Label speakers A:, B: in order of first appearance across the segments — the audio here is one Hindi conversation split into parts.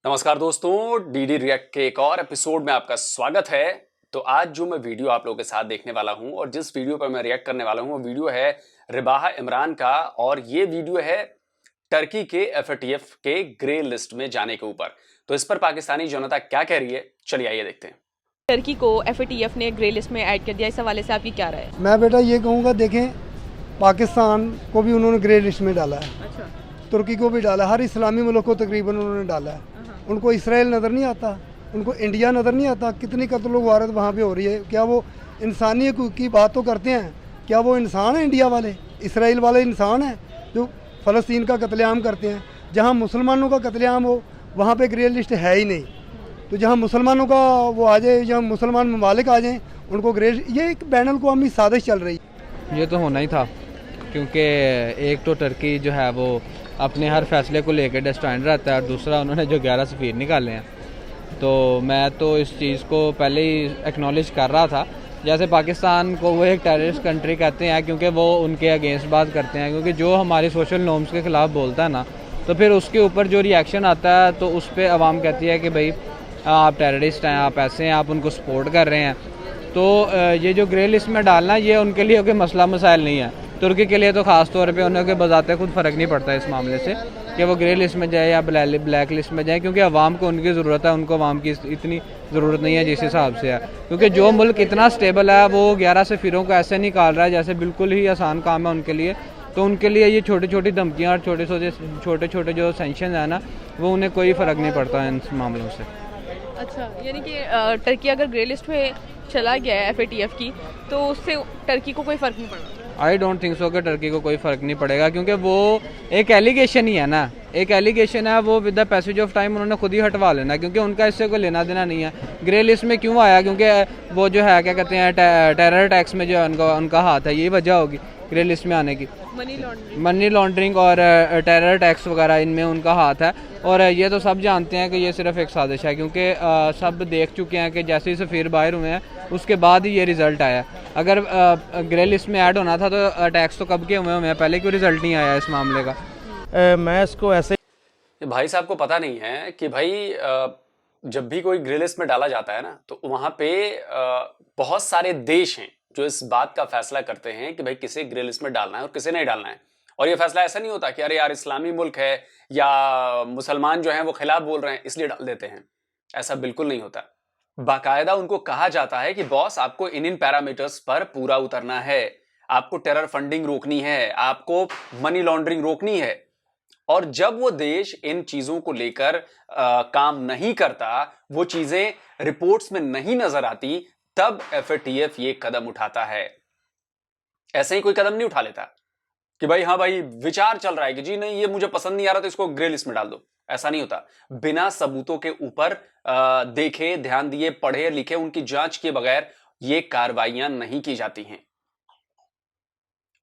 A: नमस्कार दोस्तों, डीडी रिएक्ट के एक और एपिसोड में आपका स्वागत है। तो आज जो मैं वीडियो आप लोगों के साथ देखने वाला हूं और जिस वीडियो पर मैं रिएक्ट करने वाला हूं वो वीडियो है रिबाहा इमरान का, और ये वीडियो है टर्की के एफएटीएफ के ग्रे लिस्ट में जाने के ऊपर। तो इस पर पाकिस्तानी जनता क्या कह रही है, चलिए आइए देखते हैं।
B: टर्की को एफएटीएफ ने ग्रे लिस्ट में ऐड कर दिया, इस हवाले से आपकी क्या राय है?
C: मैं बेटा ये कहूँगा, देखें पाकिस्तान को भी उन्होंने ग्रे लिस्ट में डाला है,
B: अच्छा,
C: तुर्की को भी डाला, हर इस्लामी मुल्क को तकरीबन उन्होंने डाला है। उनको इसराइल नज़र नहीं आता, उनको इंडिया नज़र नहीं आता। कितनी कत्ल वारत वहाँ पे हो रही है। क्या वो इंसानी हकूक़ की बात तो करते हैं? क्या वो इंसान है? इंडिया वाले, इसराइल वाले इंसान हैं जो फ़लस्तीन का कत्लेआम करते हैं? जहाँ मुसलमानों का कत्लेआम हो वहाँ पे ग्रे लिस्ट है ही नहीं। तो जहाँ मुसलमानों का वो आ जाए, जहाँ मुसलमान ममालिक आ जाएँ उनको ग्रे, ये एक बैन अल-अक़वामी साजिश चल रही है।
D: ये तो होना ही था, क्योंकि एक तो टर्की जो है वो अपने हर फैसले को लेकर डिस्टैंड रहता है, और दूसरा उन्होंने जो 11 सफ़ीर निकाले हैं, तो मैं तो इस चीज़ को पहले ही एक्नॉलेज कर रहा था। जैसे पाकिस्तान को वो एक टेररिस्ट कंट्री कहते हैं क्योंकि वो उनके अगेंस्ट बात करते हैं, क्योंकि जो हमारी सोशल नॉर्म्स के ख़िलाफ़ बोलता है ना, तो फिर उसके ऊपर जो रिएक्शन आता है तो उस पर आवाम कहती है कि भाई आप टेररिस्ट हैं, आप ऐसे हैं, आप उनको सपोर्ट कर रहे हैं। तो ये जो ग्रे लिस्ट में डालना, ये उनके लिए कोई मसला मसाइल नहीं है। तुर्की के लिए तो ख़ास तौर पे उन्हें बजाते खुद फ़र्क नहीं पड़ता इस मामले से कि वो ग्रे लिस्ट में जाए या ब्लैक लिस्ट में जाए, क्योंकि अवाम को उनकी ज़रूरत है, उनको अवाम की इतनी ज़रूरत नहीं है जिस हिसाब से है। क्योंकि जो मुल्क इतना स्टेबल है वो 11 सफ़ीरों को ऐसे निकाल रहा है जैसे बिल्कुल ही आसान काम है उनके लिए। तो उनके लिए ये छोटी छोटी धमकियाँ और छोटे छोटे जो सेंक्शन है ना, वो उन्हें कोई फ़र्क नहीं पड़ता इन मामलों से।
B: अच्छा, यानी कि टर्की अगर ग्रे लिस्ट में चला गया है एफएटीएफ की, तो उससे टर्की को कोई फ़र्क नहीं पड़ता?
D: आई डोंट थिंक सो कि टर्की को कोई फ़र्क नहीं पड़ेगा, क्योंकि वो एक एलिगेशन ही है ना, एक एलिगेशन है, वो with the passage of time उन्होंने खुद ही हटवा लेना, क्योंकि उनका इससे कोई लेना देना नहीं है। ग्रे लिस्ट में क्यों आया? क्योंकि वो जो है क्या कहते हैं, टेरर टैक्स में जो उनका हाथ है, यही वजह होगी ग्रे लिस्ट में आने की। मनी लॉन्ड्रिंग और टेरर टैक्स वगैरह, इनमें उनका हाथ है। और ये तो सब जानते हैं कि ये सिर्फ एक साजिश है, क्योंकि सब देख चुके हैं कि जैसे ही सफ़ीर बाहर हुए हैं उसके बाद ही ये रिज़ल्ट आया। अगर ग्रे लिस्ट में ऐड होना था तो टैक्स तो कब के हुए हैं, पहले क्यों रिज़ल्ट नहीं आया इस मामले का?
E: मैं इसको ऐसे,
A: भाई साहब को पता नहीं है कि भाई जब भी कोई ग्रे लिस्ट में डाला जाता है ना, तो वहां पे बहुत सारे देश हैं जो इस बात का फैसला करते हैं कि भाई किसे ग्रे लिस्ट में डालना है और किसे नहीं डालना है। और ये फैसला ऐसा नहीं होता कि अरे यार इस्लामी मुल्क है या मुसलमान जो हैं वो खिलाफ बोल रहे हैं इसलिए डाल देते हैं। ऐसा बिल्कुल नहीं होता। बाकायदा उनको कहा जाता है कि बॉस आपको इन पैरामीटर्स पर पूरा उतरना है, आपको टेरर फंडिंग रोकनी है, आपको मनी लॉन्ड्रिंग रोकनी है। और जब वो देश इन चीजों को लेकर काम नहीं करता, वो चीजें रिपोर्ट्स में नहीं नजर आती, तब एफएटीएफ ये कदम उठाता है। ऐसे ही कोई कदम नहीं उठा लेता कि भाई हाँ भाई विचार चल रहा है कि जी नहीं ये मुझे पसंद नहीं आ रहा तो इसको ग्रे लिस्ट में डाल दो। ऐसा नहीं होता। बिना सबूतों के ऊपर देखे, ध्यान दिए, पढ़े लिखे, उनकी जांच किए बगैर ये कार्रवाइयां नहीं की जाती हैं।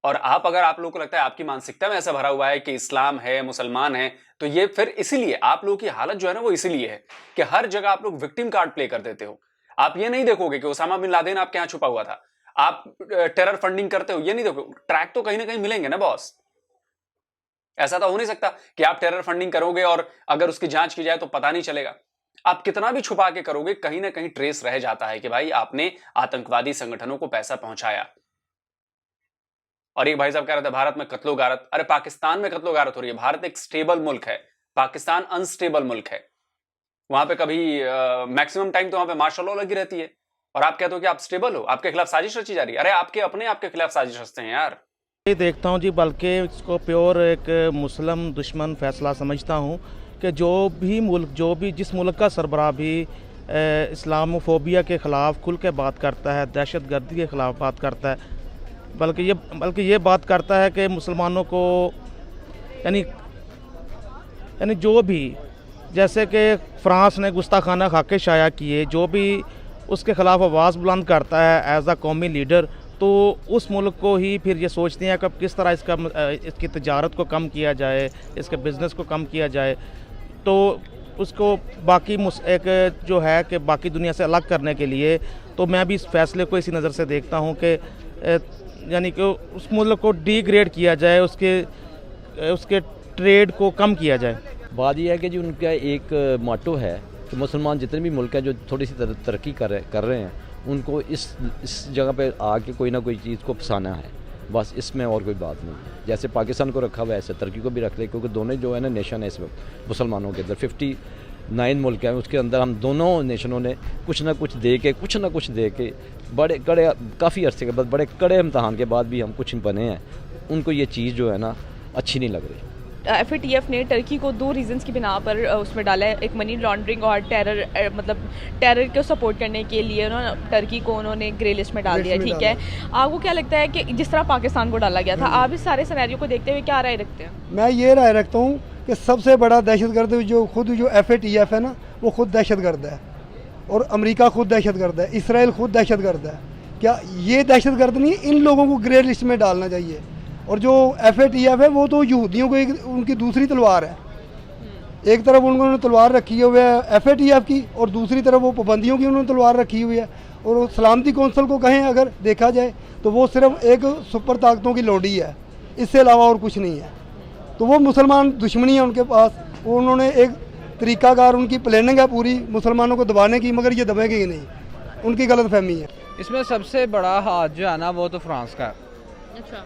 A: और अगर आप लोगों को लगता है आपकी मानसिकता में ऐसा भरा हुआ है कि इस्लाम है, मुसलमान है, तो ये फिर इसीलिए आप लोगों की हालत जो है ना वो इसीलिए है कि हर जगह आप लोग विक्टिम कार्ड प्ले कर देते हो। आप ये नहीं देखोगे कि ओसामा बिन लादेन आपके यहां छुपा हुआ था, आप टेरर फंडिंग करते हो, ये नहीं देखोगे। ट्रैक तो कहीं ना कहीं मिलेंगे ना बॉस। ऐसा तो हो नहीं सकता कि आप टेरर फंडिंग करोगे और अगर उसकी जांच की जाए तो पता नहीं चलेगा। आप कितना भी छुपा के करोगे, कहीं ना कहीं ट्रेस रह जाता है कि भाई आपने आतंकवादी संगठनों को पैसा पहुंचाया। और एक भाई साहब कह रहे थे भारत में कत्लो गारत। अरे पाकिस्तान में कत्लो गारत हो रही है। भारत एक स्टेबल मुल्क है, पाकिस्तान अनस्टेबल मुल्क है। वहां पे कभी मैक्सिमम टाइम तो वहां पे मार्शल लॉ लगी रहती है, और आप कहते हो कि आप स्टेबल हो, आपके खिलाफ साजिश रची जा रही है। अरे आपके खिलाफ साजिश रचते हैं यार।
E: ये देखता हूँ जी, बल्कि इसको प्योर एक मुस्लिम दुश्मन फैसला समझता हूँ कि जिस मुल्क का सरबराह भी इस्लामोफोबिया के ख़िलाफ़ खुल के बात करता है, दहशतगर्दी के ख़िलाफ़ बात करता है, बल्कि ये बात करता है कि मुसलमानों को यानी जो भी, जैसे कि फ्रांस ने गुस्ताखाना खाके शाया किए, जो भी उसके ख़िलाफ़ आवाज़ बुलंद करता है एज आ कौमी लीडर, तो उस मुल्क को ही फिर ये सोचते हैं कि किस तरह इसकी तजारत को कम किया जाए, इसके बिज़नेस को कम किया जाए, तो उसको बाकी एक जो है कि बाकी दुनिया से अलग करने के लिए। तो मैं भी इस फैसले को इसी नज़र से देखता हूँ कि यानी कि उस मुल्क को डिग्रेड किया जाए, उसके ट्रेड को कम किया जाए।
F: बात यह है कि जी उनका एक मोटो है कि मुसलमान जितने भी मुल्क हैं जो थोड़ी सी तरक्की कर रहे हैं, उनको इस जगह पे आके कोई ना कोई चीज़ को फंसाना है, बस इसमें और कोई बात नहीं है। जैसे पाकिस्तान को रखा हुआ है ऐसे टर्की को भी रख ले, क्योंकि दोनों जो है ना नेशन है इस वक्त मुसलमानों के अंदर 59 मुल्क हैं, उसके अंदर हम दोनों नेशनों ने कुछ ना कुछ दे के बड़े कड़े काफ़ी अरसे के बाद बड़े कड़े इम्तहान के बाद भी हम कुछ बने हैं, उनको ये चीज़ जो है ना अच्छी नहीं लग रही।
B: FATF ने टर्की को 2 रीजंस की बिना पर उसमें डाला है, एक मनी लॉन्ड्रिंग और टेरर को सपोर्ट करने के लिए उन्होंने टर्की को उन्होंने ग्रे लिस्ट में डाल दिया। ठीक है, आपको क्या लगता है कि जिस तरह पाकिस्तान को डाला गया था, आप इस सारे सिनेरियो को देखते हुए क्या राय रखते हैं?
C: मैं ये राय रखता हूँ कि सबसे बड़ा दहशतगर्द जो FATF है ना, वो खुद दहशतगर्द है, और अमेरिका खुद दहशतगर्द है, इसराइल खुद दहशतगर्द है। क्या ये दहशतगर्द नहीं? इन लोगों को ग्रे लिस्ट में डालना चाहिए। और जो FATF है वो तो यहूदियों को उनकी दूसरी तलवार है। एक तरफ उन्होंने तलवार रखी हुई है FATF की, और दूसरी तरफ वो पाबंदियों की उन्होंने तलवार रखी हुई है। और सलामती कौंसिल को कहें अगर देखा जाए तो वो सिर्फ एक सुपर ताकतों की लौंडी है, इससे अलावा और कुछ नहीं है। तो वो मुसलमान दुश्मनी है उनके पास, वो उन्होंने एक तरीकाकार, उनकी प्लानिंग है पूरी मुसलमानों को दबाने की, मगर ये दबेंगे ही नहीं, उनकी गलत फहमी है।
D: इसमें सबसे बड़ा हाथ जो है ना वो तो फ्रांस का है।
B: अच्छा,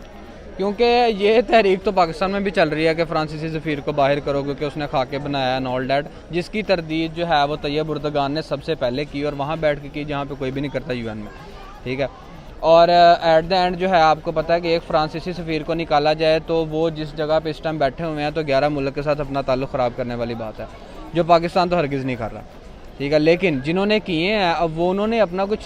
D: क्योंकि ये तहरीक तो पाकिस्तान में भी चल रही है कि फ्रांसीसी सफ़ीर को बाहर करो क्योंकि उसने खाके बनाया है ऑल डैट, जिसकी तरदीद जो है वो तैयब उर्दगान ने सबसे पहले की, और वहाँ बैठ के की जहाँ पे कोई भी नहीं करता UN में। ठीक है, और एट द एंड जो है आपको पता है कि एक फ्रांसीसी सफ़ीर को निकाला जाए तो वो जिस जगह पे इस टाइम बैठे हुए हैं तो 11 मुल्क के साथ अपना ताल्लुक़ ख़राब करने वाली बात है, जो पाकिस्तान तो हरगिज़ नहीं कर रहा। ठीक है, लेकिन जिन्होंने किए हैं अब वो उन्होंने अपना कुछ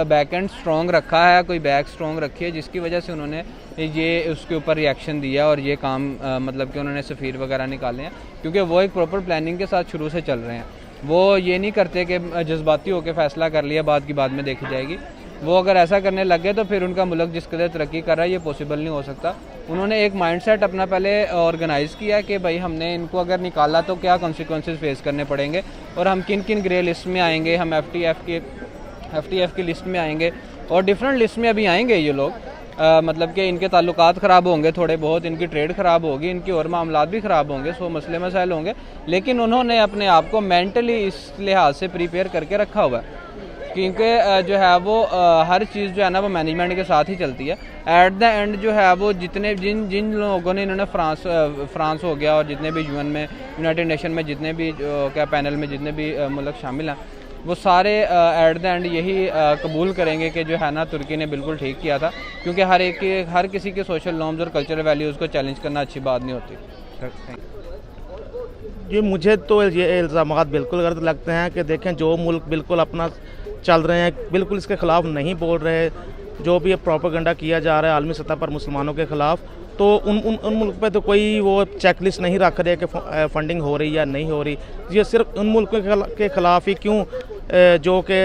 D: बैक एंड स्ट्रॉन्ग रखा है, कोई बैक स्ट्रॉन्ग रखी है, जिसकी वजह से उन्होंने ये उसके ऊपर रिएक्शन दिया और ये काम मतलब कि उन्होंने सफ़ीर वगैरह निकाले हैं, क्योंकि वो एक प्रॉपर प्लानिंग के साथ शुरू से चल रहे हैं। वो ये नहीं करते कि जज्बाती होकर फ़ैसला कर लिया बात की बाद में देखी जाएगी। वो अगर ऐसा करने लग गए तो फिर उनका मुल्क जिस कदर तरक्की कर रहा है ये पॉसिबल नहीं हो सकता। उन्होंने एक माइंडसेट अपना पहले ऑर्गेनाइज़ किया कि भाई हमने इनको अगर निकाला तो क्या कॉन्सिक्वेंसेस फेस करने पड़ेंगे और हम किन किन ग्रे लिस्ट में आएंगे, हम FATF की लिस्ट में आएंगे और डिफरेंट लिस्ट में अभी आएंगे ये लोग। मतलब कि इनके ताल्लुकात ख़राब होंगे थोड़े बहुत, इनकी ट्रेड ख़राब होगी, इनकी और मामलात भी ख़राब होंगे, सो मसले मसाइल होंगे, लेकिन उन्होंने अपने आप को मेंटली इस लिहाज से प्रिपेयर करके रखा हुआ है क्योंकि जो है वो हर चीज़ जो है ना वो मैनेजमेंट के साथ ही चलती है। एट द एंड जो है वो जितने जिन लोगों ने इन्होंने फ्रांस हो गया और जितने भी UN में, यूनाइटेड नेशन में जितने भी क्या पैनल में जितने भी मुल्क शामिल हैं, वो सारे एट द एंड यही कबूल करेंगे कि जो है ना तुर्की ने बिल्कुल ठीक किया था, क्योंकि हर किसी के सोशल नॉर्म्स और कल्चरल वैल्यूज़ को चैलेंज करना अच्छी बात नहीं होती।
E: ये मुझे तो ये इल्ज़ामात बिल्कुल गलत लगते हैं कि देखें जो मुल्क बिल्कुल अपना चल रहे हैं, बिल्कुल इसके ख़िलाफ़ नहीं बोल रहे, जो भी प्रोपेगेंडा किया जा रहा है आलमी सतह पर मुसलमानों के ख़िलाफ़, तो उन मुल्क पे तो कोई वो चेकलिस्ट नहीं रख रहे कि फंडिंग हो रही या नहीं हो रही। ये सिर्फ उन मुल्कों के ख़िलाफ़ ही क्यों जो कि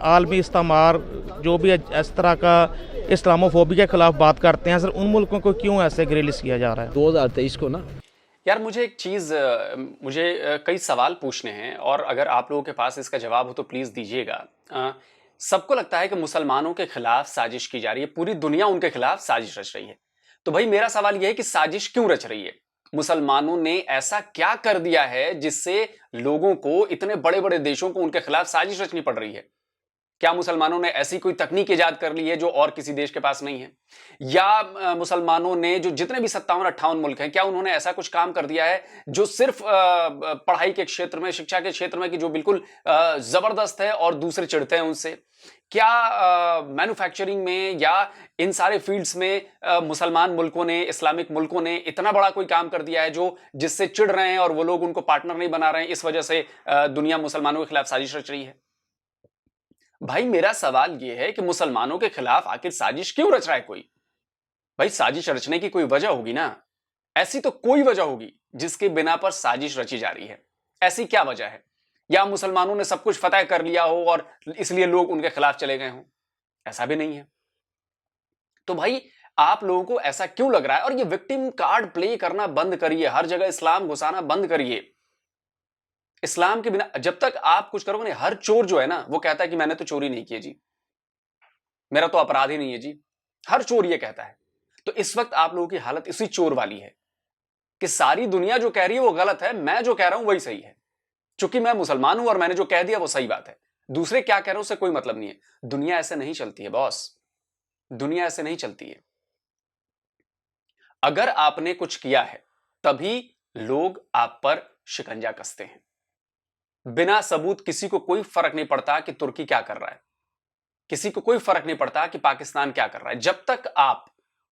E: आलमी इस्तेमार जो भी इस तरह का इस्लामोफोबिया के ख़िलाफ़ बात करते हैं, सिर्फ उन मुल्कों को क्यों ऐसे ग्रे लिस्ट किया जा रहा है?
F: 2023 को ना
A: यार मुझे एक चीज़ मुझे कई सवाल पूछने हैं और अगर आप लोगों के पास इसका जवाब हो तो प्लीज़ दीजिएगा। सबको लगता है कि मुसलमानों के खिलाफ साजिश की जा रही है, पूरी दुनिया उनके खिलाफ साजिश रच रही है। तो भाई मेरा सवाल यह है कि साजिश क्यों रच रही है? मुसलमानों ने ऐसा क्या कर दिया है जिससे लोगों को, इतने बड़े बड़े देशों को उनके खिलाफ साजिश रचनी पड़ रही है? क्या मुसलमानों ने ऐसी कोई तकनीक इजाद कर ली है जो और किसी देश के पास नहीं है? या मुसलमानों ने जो जितने भी 57-58 मुल्क हैं, क्या उन्होंने ऐसा कुछ काम कर दिया है जो सिर्फ पढ़ाई के क्षेत्र में, शिक्षा के क्षेत्र में, कि जो बिल्कुल जबरदस्त है और दूसरे चिढ़ते हैं उनसे? क्या मैन्युफैक्चरिंग में या इन सारे फील्ड्स में मुसलमान मुल्कों ने, इस्लामिक मुल्कों ने इतना बड़ा कोई काम कर दिया है जो जिससे चिढ़ रहे हैं और वो लोग उनको पार्टनर नहीं बना रहे हैं, इस वजह से दुनिया मुसलमानों के खिलाफ साजिश रच रही है? भाई मेरा सवाल यह है कि मुसलमानों के खिलाफ आखिर साजिश क्यों रच रहा है कोई? भाई साजिश रचने की कोई वजह होगी ना, ऐसी तो कोई वजह होगी जिसके बिना पर साजिश रची जा रही है। ऐसी क्या वजह है? या मुसलमानों ने सब कुछ फतह कर लिया हो और इसलिए लोग उनके खिलाफ चले गए हों? ऐसा भी नहीं है। तो भाई आप लोगों को ऐसा क्यों लग रहा है? और ये विक्टिम कार्ड प्ले करना बंद करिए, हर जगह इस्लाम घुसाना बंद करिए। इस्लाम के बिना जब तक आप कुछ करोगे नहीं, हर चोर जो है ना वो कहता है कि मैंने तो चोरी नहीं की जी, मेरा तो अपराध ही नहीं है जी, हर चोर ये कहता है। तो इस वक्त आप लोगों की हालत इसी चोर वाली है कि सारी दुनिया जो कह रही है वो गलत है, मैं जो कह रहा हूं वही सही है, चूंकि मैं मुसलमान हूं और मैंने जो कह दिया वो सही बात है। दूसरे क्या कह रहे हैं उससे कोई मतलब नहीं है। दुनिया ऐसे नहीं चलती है बॉस, दुनिया ऐसे नहीं चलती है। अगर आपने कुछ किया है तभी लोग आप पर शिकंजा कसते हैं। बिना सबूत किसी को कोई फर्क नहीं पड़ता कि तुर्की क्या कर रहा है, किसी को कोई फर्क नहीं पड़ता कि पाकिस्तान क्या कर रहा है। जब तक आप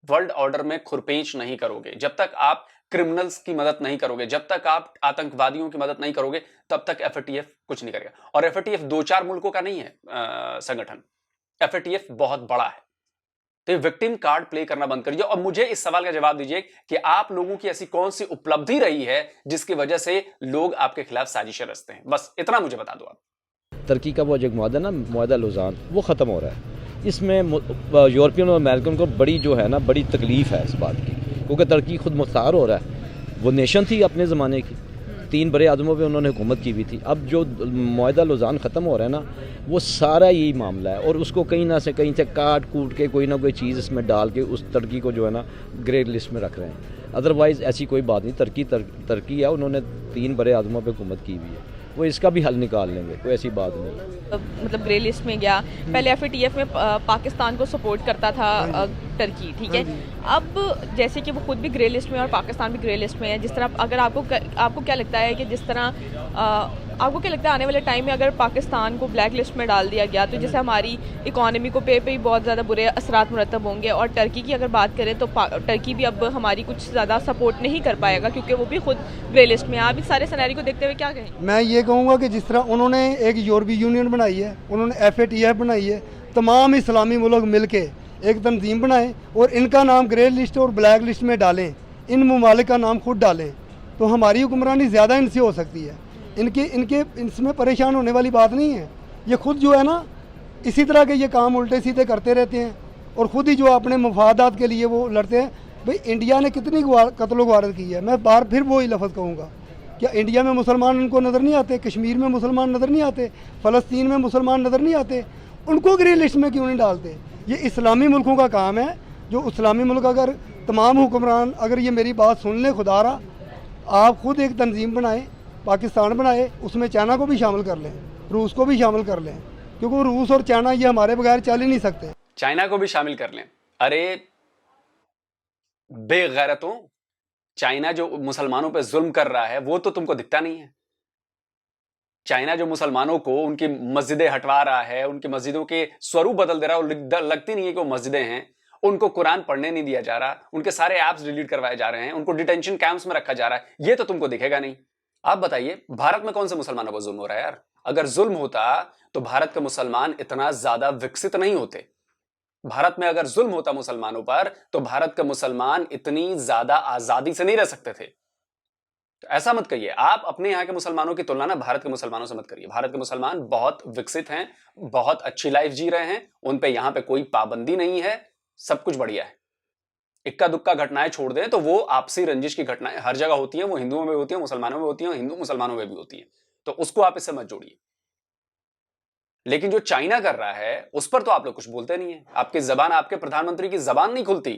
A: वर्ल्ड ऑर्डर में खुरपेंच नहीं करोगे, जब तक आप क्रिमिनल्स की मदद नहीं करोगे, जब तक आप आतंकवादियों की मदद नहीं करोगे, तब तक एफएटीएफ कुछ नहीं करेगा। और एफएटीएफ 2-4 मुल्कों का नहीं है संगठन, एफएटीएफ बहुत बड़ा है। तो ये विक्टिम कार्ड प्ले करना बंद करिए और मुझे इस सवाल का जवाब दीजिए कि आप लोगों की ऐसी कौन सी उपलब्धि रही है जिसकी वजह से लोग आपके खिलाफ साजिशें रचते हैं। बस इतना मुझे बता दो आप।
F: तुर्की का वो जो मुआहदा ना, मुआहदा लौज़ान, वो ख़त्म हो रहा है। इसमें यूरोपियन और अमेरिकन को बड़ी जो है ना, बड़ी तकलीफ़ है इस बात की, क्योंकि तुर्की खुद मुख्तार हो रहा है। वो नेशन थी अपने ज़माने की, 3 बड़े आज़मों पे उन्होंने हुकूमत की हुई थी। अब जो मुआहदा लौज़ान ख़त्म हो रहा है ना, वो सारा यही मामला है। और उसको कहीं ना से कहीं से काट कूट के कोई ना कोई चीज़ इसमें डाल के उस तुर्की को जो है ना ग्रे लिस्ट में रख रहे हैं। अदरवाइज़ ऐसी कोई बात नहीं। तुर्की है, उन्होंने 3 बड़े आज़मों पे हुकूमत की हुई है, वो इसका भी हल निकाल लेंगे, कोई ऐसी बात नहीं।
B: मतलब ग्रे लिस्ट में गया, पहले एफएटीएफ में पाकिस्तान को सपोर्ट करता था टर्की, ठीक है। अब जैसे कि वो खुद भी ग्रे लिस्ट में और पाकिस्तान भी ग्रे लिस्ट में है, जिस तरह अगर आपको क्या लगता है कि जिस तरह आपको क्या लगता है आने वाले टाइम में अगर पाकिस्तान को ब्लैक लिस्ट में डाल दिया गया तो जैसे हमारी इकोनॉमी को पे ही बहुत ज़्यादा बुरे असरात मुरतब होंगे। और टर्की की अगर बात करें तो टर्की भी अब हमारी कुछ ज़्यादा सपोर्ट नहीं कर पाएगा क्योंकि वो भी खुद ग्रे लिस्ट में है। आप इस सारे सिनेरियो को देखते हुए क्या कहें?
C: मैं ये कहूँगा कि जिस तरह उन्होंने एक यूरोपीय यूनियन बनाई है, उन्होंने एफएटीएफ बनाई है, तमाम इस्लामी मुल्क मिल के एक तंजीम बनाएं और इनका नाम ग्रे लिस्ट और ब्लैक लिस्ट में डालें, इन ममालिक का नाम खुद डालें, तो हमारी हुक्मरानी ज़्यादा इनसे हो सकती है। इनके इसमें परेशान होने वाली बात नहीं है। ये खुद जो है ना इसी तरह के ये काम उल्टे सीधे करते रहते हैं और ख़ुद ही जो अपने मफादात के लिए वो लड़ते हैं। भाई इंडिया ने कितनी कत्ल वारत की है, मैं फिर वही लफ्ज़ कहूँगा, क्या इंडिया में मुसलमान उनको नज़र नहीं आते? कश्मीर में मुसलमान नज़र नहीं आते? फ़लस्तीन में मुसलमान नज़र नहीं आते? उनको ग्रे लिस्ट में क्यों नहीं डालते? ये इस्लामी मुल्कों का काम है। जो इस्लामी मुल्क अगर तमाम हुक्मरान अगर ये मेरी बात सुन लें, खुदा रहा आप खुद एक तंजीम बनाएं, पाकिस्तान बनाए, उसमें चाइना को भी शामिल कर लें, रूस को भी शामिल कर लें, क्योंकि रूस और चाइना ये हमारे बगैर चल ही नहीं सकते।
A: चाइना को भी शामिल कर लें। अरे बेगैरतों, चाइना जो मुसलमानों पे जुल्म कर रहा है वो तो तुमको दिखता नहीं है। चाइना जो मुसलमानों को उनकी मस्जिदें हटवा रहा है, उनकी मस्जिदों के स्वरूप बदल दे रहा है, लगती नहीं है कि वो मस्जिदें हैं, उनको कुरान पढ़ने नहीं दिया जा रहा, उनके सारे ऐप्स डिलीट करवाए जा रहे हैं, उनको डिटेंशन कैंप्स में रखा जा रहा है, ये तो तुमको दिखेगा नहीं। आप बताइए भारत में कौन से मुसलमानों पर जुल्म हो रहा है यार? अगर जुल्म होता तो भारत के मुसलमान इतना ज्यादा विकसित नहीं होते। भारत में अगर जुल्म होता मुसलमानों पर तो भारत के मुसलमान इतनी ज्यादा आजादी से नहीं रह सकते थे। तो ऐसा मत कहिए, आप अपने यहाँ के मुसलमानों की तुलना ना भारत के मुसलमानों से मत करिए। भारत के मुसलमान बहुत विकसित हैं, बहुत अच्छी लाइफ जी रहे हैं, उन पे यहाँ पे कोई पाबंदी नहीं है, सब कुछ बढ़िया है। इक्का दुक्का घटनाएं छोड़ दें तो वो आपसी रंजिश की घटनाएं हर जगह होती हैं, वो हिंदुओं में होती हैं, मुसलमानों में होती हैं, हिंदू मुसलमानों में भी होती हैं, तो उसको आप इससे मत जोड़िए। लेकिन जो चाइना कर रहा है उस पर तो आप लोग कुछ बोलते नहीं है। आपकी जबान, आपके प्रधानमंत्री की जबान नहीं खुलती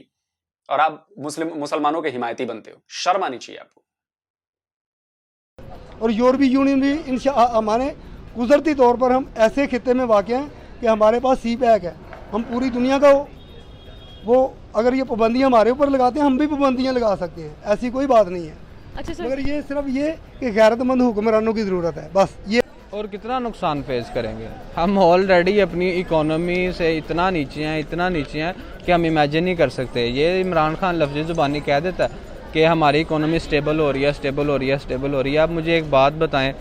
A: और आप मुसलमानों के हिमायती बनते हो। शर्म आनी चाहिए आपको।
C: और यूरोपीय यूनियन भी हमारे गुजरती तौर पर हम ऐसे खित्ते में वाक़ हैं कि हमारे पास सी पैक है, हम पूरी दुनिया का वो अगर ये पाबंदियाँ हमारे ऊपर लगाते हैं हम भी पाबंदियाँ लगा सकते हैं, ऐसी कोई बात नहीं है।
B: अच्छा सर,
C: मगर ये सिर्फ ये कि गैरतमंद हुक्मरानों की ज़रूरत है, बस ये।
D: और कितना नुकसान फेस करेंगे हम? ऑलरेडी अपनी इकोनॉमी से इतना नीचे हैं कि हम इमेजिन नहीं कर सकते। ये इमरान खान लफ्ज़ ज़ुबानी कह देता है कि हमारी इकोनॉमी स्टेबल हो रही है। आप मुझे एक बात बताएं,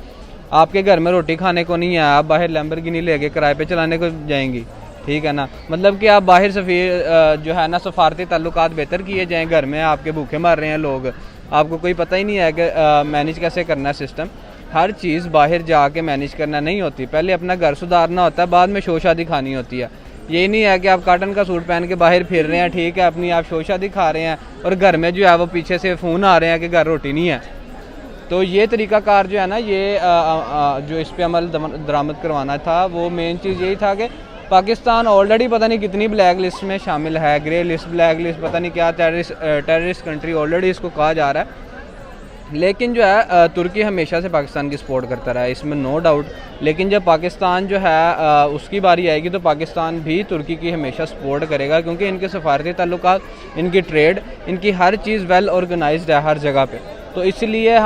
D: आपके घर में रोटी खाने को नहीं है, आप बाहर लैम्बोर्गिनी लेके किराए पे चलाने को जाएंगी, ठीक है ना? मतलब कि आप बाहर जो है ना सफारती ताल्लुकात बेहतर किए जाएं, घर में आपके भूखे मर रहे हैं लोग, आपको कोई पता ही नहीं है कि मैनेज कैसे करना है सिस्टम। हर चीज़ बाहर जाके मैनेज करना नहीं होती, पहले अपना घर सुधारना होता है, बाद में शो शादी खानी होती है। ये नहीं है कि आप कॉटन का सूट पहन के बाहर फिर रहे हैं, ठीक है, अपनी आप शो शादी खा रहे हैं और घर में जो है वो पीछे से फ़ोन आ रहे हैं कि घर रोटी नहीं है। तो ये तरीक़ाकार जो है ना, ये जो इस पर अमल दरामद करवाना था, वो मेन चीज़ यही था कि पाकिस्तान ऑलरेडी पता नहीं कितनी ब्लैक लिस्ट में शामिल है, ग्रे लिस्ट, ब्लैक लिस्ट, पता नहीं क्या टेररिस्ट कंट्री ऑलरेडी इसको कहा जा रहा है। लेकिन जो है तुर्की हमेशा से पाकिस्तान की सपोर्ट करता रहा है, इसमें नो डाउट। लेकिन जब पाकिस्तान जो है उसकी बारी आएगी तो पाकिस्तान भी तुर्की की हमेशा सपोर्ट करेगा, क्योंकि इनके सफारती ताल्लुकात, इनकी ट्रेड, इनकी हर चीज़ वेल ऑर्गेनाइज्ड है हर जगह पे। तो इसलिए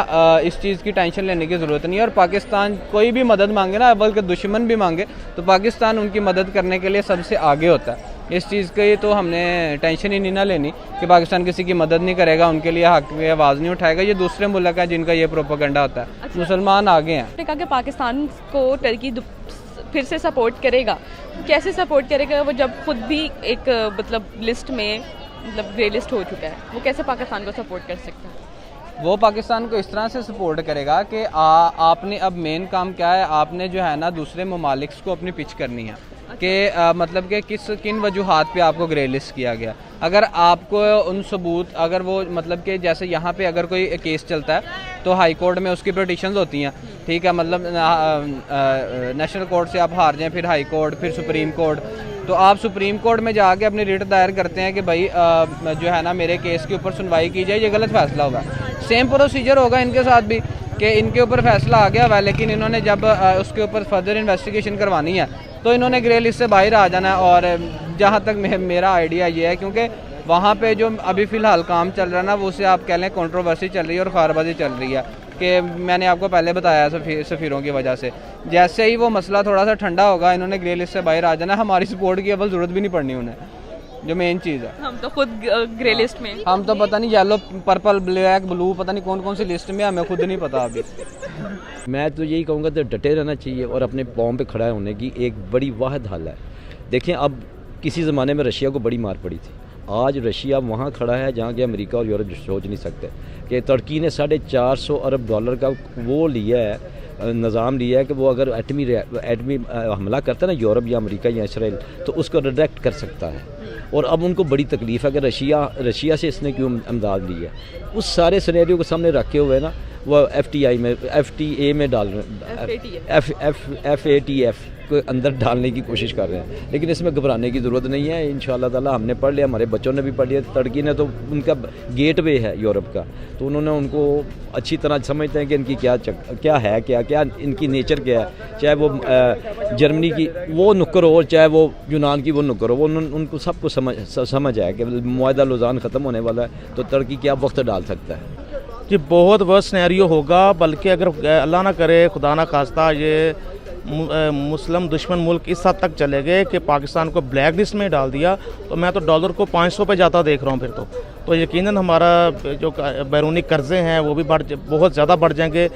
D: इस चीज़ की टेंशन लेने की ज़रूरत नहीं है। और पाकिस्तान कोई भी मदद मांगे ना, बल्कि दुश्मन भी मांगे, तो पाकिस्तान उनकी मदद करने के लिए सबसे आगे होता है। इस चीज़ की तो हमने टेंशन ही नहीं ना लेनी कि पाकिस्तान किसी की मदद नहीं करेगा, उनके लिए हक में आवाज़ नहीं उठाएगा। ये दूसरे मुल्क हैं जिनका ये प्रोपेगेंडा होता है।
B: अच्छा।
D: मुसलमान आगे हैं।
B: आपने कहा कि पाकिस्तान को टर्की फिर से सपोर्ट करेगा, कैसे सपोर्ट करेगा वो जब खुद भी एक मतलब लिस्ट में मतलब ग्रे लिस्ट हो चुका है, वो कैसे पाकिस्तान को सपोर्ट कर सकता है?
D: वो पाकिस्तान को इस तरह से सपोर्ट करेगा कि आपने अब मेन काम क्या है, आपने जो है ना दूसरे ममालिक को अपनी पिच करनी है कि मतलब कि किन वजूहात पे आपको ग्रे लिस्ट किया गया। अगर आपको उन सबूत, अगर वो मतलब कि जैसे यहाँ पे अगर कोई केस चलता है तो हाई कोर्ट में उसकी पिटीशंस होती हैं, ठीक है, मतलब नेशनल कोर्ट से आप हार जाएं, फिर हाई कोर्ट, फिर सुप्रीम कोर्ट, तो आप सुप्रीम कोर्ट में जाके अपनी रिट दायर करते हैं कि भाई जो है ना मेरे केस के ऊपर सुनवाई की जाए, ये गलत फैसला होगा। सेम प्रोसीजर होगा इनके साथ भी कि इनके ऊपर फैसला आ गया हुआ है, लेकिन इन्होंने जब उसके ऊपर फर्दर इन्वेस्टिगेशन करवानी है तो इन्होंने ग्रे लिस्ट से बाहर आ जाना है। और जहाँ तक मेरा आइडिया ये है, क्योंकि वहाँ पे जो अभी फ़िलहाल काम चल रहा है ना, वो से आप कह लें कंट्रोवर्सी चल रही है और खारबाजी चल रही है कि मैंने आपको पहले बताया सफ़ीरों की वजह से। जैसे ही वो मसला थोड़ा सा ठंडा होगा, इन्होंने ग्रे लिस्ट से बाहर आ जाना, हमारी सपोर्ट की अव्वल ज़रूरत भी नहीं पड़नी उन्हें, जो मेन चीज़ है।
B: हम तो खुद ग्रे लिस्ट में,
D: हम तो पता नहीं येलो पर्पल ब्लैक ब्लू पता नहीं कौन कौन सी लिस्ट में, हमें खुद नहीं पता अभी।
F: मैं तो यही कहूँगा तो डटे रहना चाहिए और अपने पाँव पे खड़ा होने की एक बड़ी वाहिद हल है। देखें, अब किसी ज़माने में रशिया को बड़ी मार पड़ी थी, आज रशिया वहाँ खड़ा है जहाँ कि अमेरिका और यूरोप सोच नहीं सकते कि तुर्की ने $450 अरब का वो लिया है, निज़ाम लिया है कि वो अगर एटमी हमला करता है ना यूरोप या अमेरिका या इसराइल, तो उसको रिडायरेक्ट कर सकता है। और अब उनको बड़ी तकलीफ़ है कि रशिया से इसने क्यों इमदाद ली है। उस सारे सिनेरियो को सामने रखे हुए ना वो FTA में डाल रहे हैं, FATF को अंदर डालने की कोशिश कर रहे हैं। लेकिन इसमें घबराने की ज़रूरत नहीं है। इंशाअल्लाह ताला हमने पढ़ लिया, हमारे बच्चों ने भी पढ़ लिया। तुर्की ने तो उनका गेटवे है यूरोप का, तो उन्होंने उनको अच्छी तरह समझते हैं कि इनकी क्या इनकी नेचर क्या है। चाहे वो जर्मनी की वो नुक्कर हो, चाहे वो यूनान की वो नुक्कर हो, उनको सबको समझ है कि मुआहदा लुज़ान ख़त्म होने वाला है, तो तुर्की क्या वक्त डाल सकता है।
E: जी बहुत वर्स्ट सिनेरियो होगा। बल्कि अगर अल्लाह ना करे, खुदा ना खास्ता, ये मुस्लिम दुश्मन मुल्क इस हद तक चले गए कि पाकिस्तान को ब्लैक लिस्ट में डाल दिया, तो मैं तो डॉलर को 500 पे जाता देख रहा हूँ फिर तो यकीनन हमारा जो बैरूनी कर्ज़े हैं वो भी बहुत ज़्यादा बढ़ जाएंगे।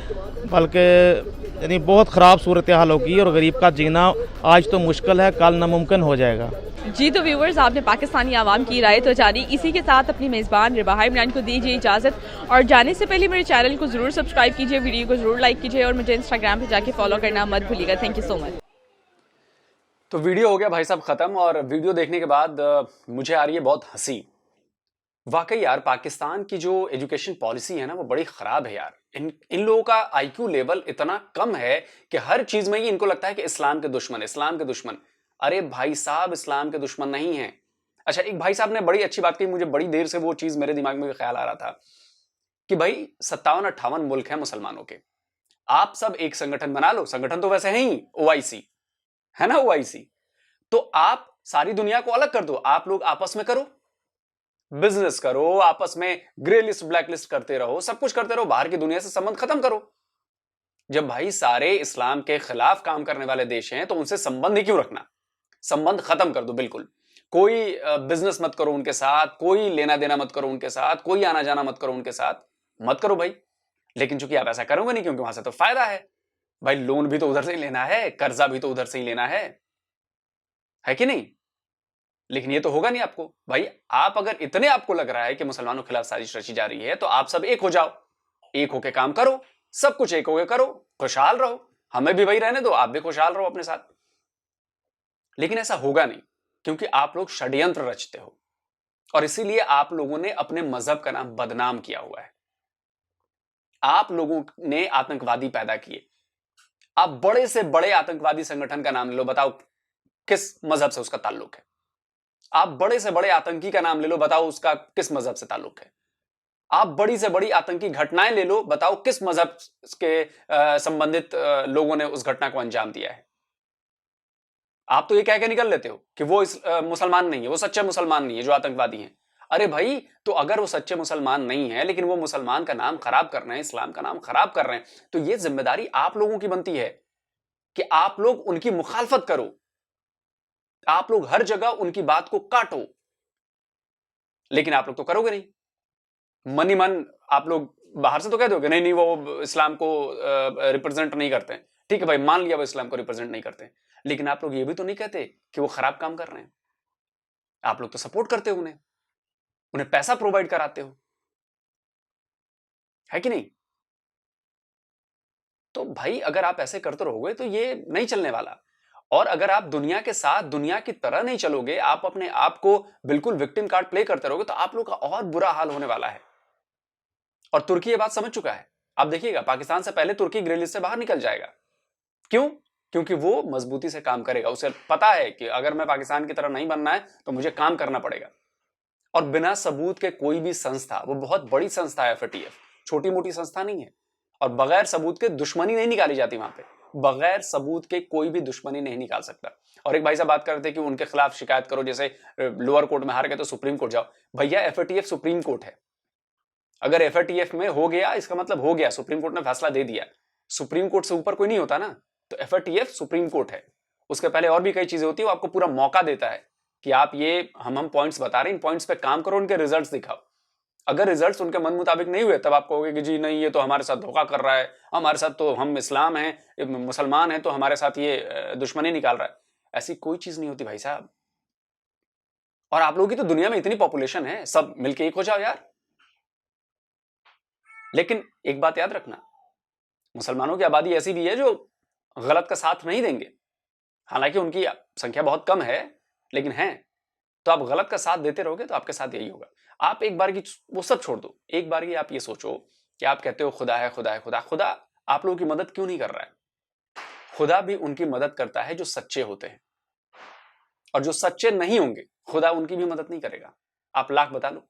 E: बल्कि यानी बहुत ख़राब सूरत हाल होगी और गरीब का जीना आज तो मुश्किल है, कल नामुमकिन हो जाएगा।
B: जी तो व्यूवर्स, आपने पाकिस्तानी आवाम की राय तो जानी। इसी के साथ अपनी मेज़बान रिबाहा इमरान को दीजिए इजाज़त, और जाने से पहले मेरे चैनल को ज़रूर सब्सक्राइब कीजिए, वीडियो को ज़रूर लाइक कीजिए और मुझे इंस्टाग्राम पे जाके फॉलो करना मत भूलिएगा। Thank you so much.
A: तो वीडियो हो गया भाई साहब ख़त्म, और वीडियो देखने के बाद मुझे आ रही है बहुत हंसी। वाकई यार, पाकिस्तान की जो एजुकेशन पॉलिसी है ना, वो बड़ी ख़राब है यार। इन लोगों का IQ लेवल इतना कम है कि हर चीज़ में ही इनको लगता है कि इस्लाम के दुश्मन। अरे भाई साहब, इस्लाम के दुश्मन नहीं है। अच्छा, एक भाई साहब ने बड़ी अच्छी बात कही, मुझे बड़ी देर से वो चीज मेरे दिमाग में भी ख्याल आ रहा था कि भाई 57-58 मुल्क हैं मुसलमानों के, आप सब एक संगठन बना लो। संगठन तो वैसे है ही OIC, है ना, OIC। तो आप सारी दुनिया को अलग कर दो, आप लोग आपस में करो, बिजनेस करो, आपस में ग्रे लिस्ट ब्लैक लिस्ट करते रहो, सब कुछ करते रहो, बाहर की दुनिया से संबंध खत्म करो। जब भाई सारे इस्लाम के खिलाफ काम करने वाले देश हैं तो उनसे संबंध ही क्यों रखना, संबंध खत्म कर दो बिल्कुल। कोई बिजनेस मत करो उनके साथ, कोई लेना देना मत करो उनके साथ, कोई आना जाना मत करो उनके साथ, मत करो भाई। लेकिन चूंकि आप ऐसा करोगे नहीं, क्योंकि वहां से तो फायदा है भाई, लोन भी तो उधर से ही लेना है, कर्जा भी तो उधर से ही लेना है कि नहीं। लेकिन ये तो होगा नहीं आपको भाई। आप अगर इतने आपको लग रहा है कि मुसलमानों के खिलाफ साजिश रची जा रही है, तो आप सब एक हो जाओ, एक होके काम करो, सब कुछ एक होके करो, खुशहाल रहो। हमें भी भाई रहने दो, आप भी खुशहाल रहो अपने साथ। लेकिन ऐसा होगा नहीं, क्योंकि आप लोग षड्यंत्र रचते हो, और इसीलिए आप लोगों ने अपने मजहब का नाम बदनाम किया हुआ है। आप लोगों ने आतंकवादी पैदा किए। आप बड़े से बड़े आतंकवादी संगठन का नाम ले लो, बताओ किस मजहब से उसका ताल्लुक है। आप बड़े से बड़े आतंकी का नाम ले लो, बताओ उसका किस मजहब से ताल्लुक है। आप बड़ी से बड़ी आतंकी घटनाएं ले लो, बताओ किस मजहब के संबंधित लोगों ने उस घटना को अंजाम दिया है। आप तो ये कह के निकल लेते हो कि वो मुसलमान नहीं है, वो सच्चे मुसलमान नहीं है जो आतंकवादी हैं। अरे भाई, तो अगर वो सच्चे मुसलमान नहीं है लेकिन वो मुसलमान का नाम खराब कर रहे हैं, इस्लाम का नाम खराब कर रहे हैं, तो ये जिम्मेदारी आप लोगों की बनती है कि आप लोग उनकी मुखालफत करो, आप लोग हर जगह उनकी बात को काटो। लेकिन आप लोग तो करोगे नहीं, मन ही मन आप लोग बाहर से तो कह दोगे नहीं नहीं वो इस्लाम को रिप्रेजेंट नहीं करते हैं। ठीक है भाई, मान लिया वो इस्लाम को रिप्रेजेंट नहीं करते, लेकिन आप लोग ये भी तो नहीं कहते कि वो खराब काम कर रहे हैं। आप लोग तो सपोर्ट करते हो उन्हें पैसा प्रोवाइड कराते हो, है कि नहीं? तो भाई अगर आप ऐसे करते रहोगे तो ये नहीं चलने वाला। और अगर आप दुनिया के साथ दुनिया की तरह नहीं चलोगे, आप अपने आप को बिल्कुल विक्टिम कार्ड प्ले करते रहोगे, तो आप लोग का और बुरा हाल होने वाला है। और तुर्की ये बात समझ चुका है। आप देखिएगा, पाकिस्तान से पहले तुर्की ग्रे लिस्ट से बाहर निकल जाएगा। क्यों? क्योंकि वो मजबूती से काम करेगा। उसे पता है कि अगर मैं पाकिस्तान की तरह नहीं बनना है तो मुझे काम करना पड़ेगा। और बिना सबूत के कोई भी संस्था, वो बहुत बड़ी संस्था है FATF, छोटी मोटी संस्था नहीं है, और बगैर सबूत के दुश्मनी नहीं निकाली जाती वहां पे। बगैर सबूत के कोई भी दुश्मनी नहीं निकाल सकता। और एक भाई साहब बात करते हैं कि उनके खिलाफ शिकायत करो, जैसे लोअर कोर्ट में हार गए तो सुप्रीम कोर्ट जाओ। भैया FATF सुप्रीम कोर्ट है। अगर FATF में हो गया, इसका मतलब हो गया, सुप्रीम कोर्ट ने फैसला दे दिया। सुप्रीम कोर्ट से ऊपर कोई नहीं होता ना। तो FATF सुप्रीम कोर्ट है। उसके पहले और भी कई चीजें होती है। वो आपको पूरा मौका देता है कि आप ये हम पॉइंट्स बता रहे हैं, इन पॉइंट्स पे काम करो, उनके रिजल्ट्स दिखाओ। अगर रिजल्ट्स उनके मन मुताबिक नहीं हुए, तब आप कहोगे कि जी नहीं, ये तो हमारे साथ धोखा कर रहा है, हमारे साथ तो हम इस्लाम हैं, मुसलमान हैं, तो हमारे साथ ये दुश्मनी निकाल रहा है। ऐसी कोई चीज नहीं होती भाई साहब। और आप लोगों की तो दुनिया में इतनी पॉपुलेशन है, सब मिलके एक हो जाओ यार। लेकिन एक बात याद रखना, मुसलमानों की आबादी ऐसी भी है जो गलत का साथ नहीं देंगे। हालांकि उनकी संख्या बहुत कम है, लेकिन है। तो आप गलत का साथ देते रहोगे तो आपके साथ यही होगा। आप एक बार की वो सब छोड़ दो, एक बार की आप ये सोचो कि आप कहते हो खुदा है, खुदा है, खुदा। खुदा आप लोगों की मदद क्यों नहीं कर रहा है? खुदा भी उनकी मदद करता है जो सच्चे होते हैं, और जो सच्चे नहीं होंगे खुदा उनकी भी मदद नहीं करेगा। आप लाख बता लो।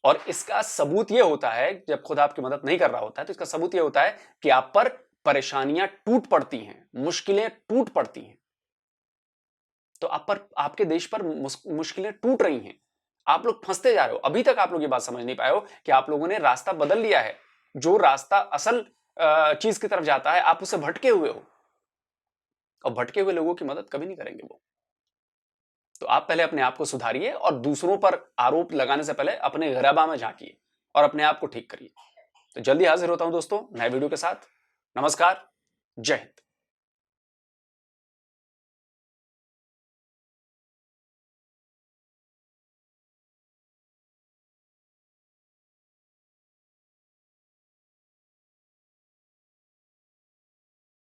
A: और इसका सबूत यह होता है, जब खुदा आपकी मदद नहीं कर रहा होता है तो इसका सबूत यह होता है कि आप पर परेशानियां टूट पड़ती हैं, मुश्किलें टूट पड़ती हैं। तो आपके देश पर मुश्किलें टूट रही हैं, आप लोग फंसते जा रहे हो। अभी तक आप लोग ये बात समझ नहीं पाए हो कि आप लोगों ने रास्ता बदल लिया है। जो रास्ता असल चीज की तरफ जाता है, आप उससे भटके हुए हो, और भटके हुए लोगों की मदद कभी नहीं करेंगे वो। तो आप पहले अपने आप को सुधारिए, और दूसरों पर आरोप लगाने से पहले अपने गिरबा में झांकिए और अपने आप को ठीक करिए। तो जल्दी हाजिर होता हूं दोस्तों नए वीडियो के साथ। नमस्कार, जय हिंद।